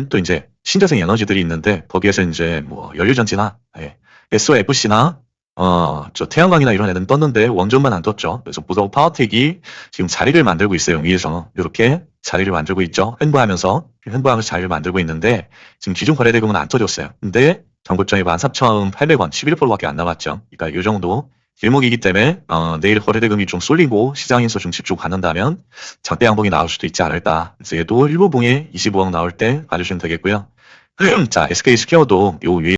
또 이제 신재생 에너지들이 있는데 거기에서 이제 뭐 연료전지나 SOFC나 저 태양광이나 이런 애들은 떴는데 원전만 안 떴죠. 그래서 부도 파워텍이 지금 자리를 만들고 있어요. 위에서 이렇게 자리를 만들고 있죠. 횡보하면서 자리를 만들고 있는데 지금 기준 거래대금은 안 터졌어요. 근데 전고점이 13,800원 11%밖에 안 남았죠. 그러니까 이 정도 길목이기 때문에 내일 거래대금이 좀 쏠리고 시장에서 좀 집중 받는다면 장대 양봉이 나올 수도 있지 않을까. 그래서 얘도 일부봉에 25억 나올 때 봐주시면 되겠고요. 자, SK스퀘어도 요 위에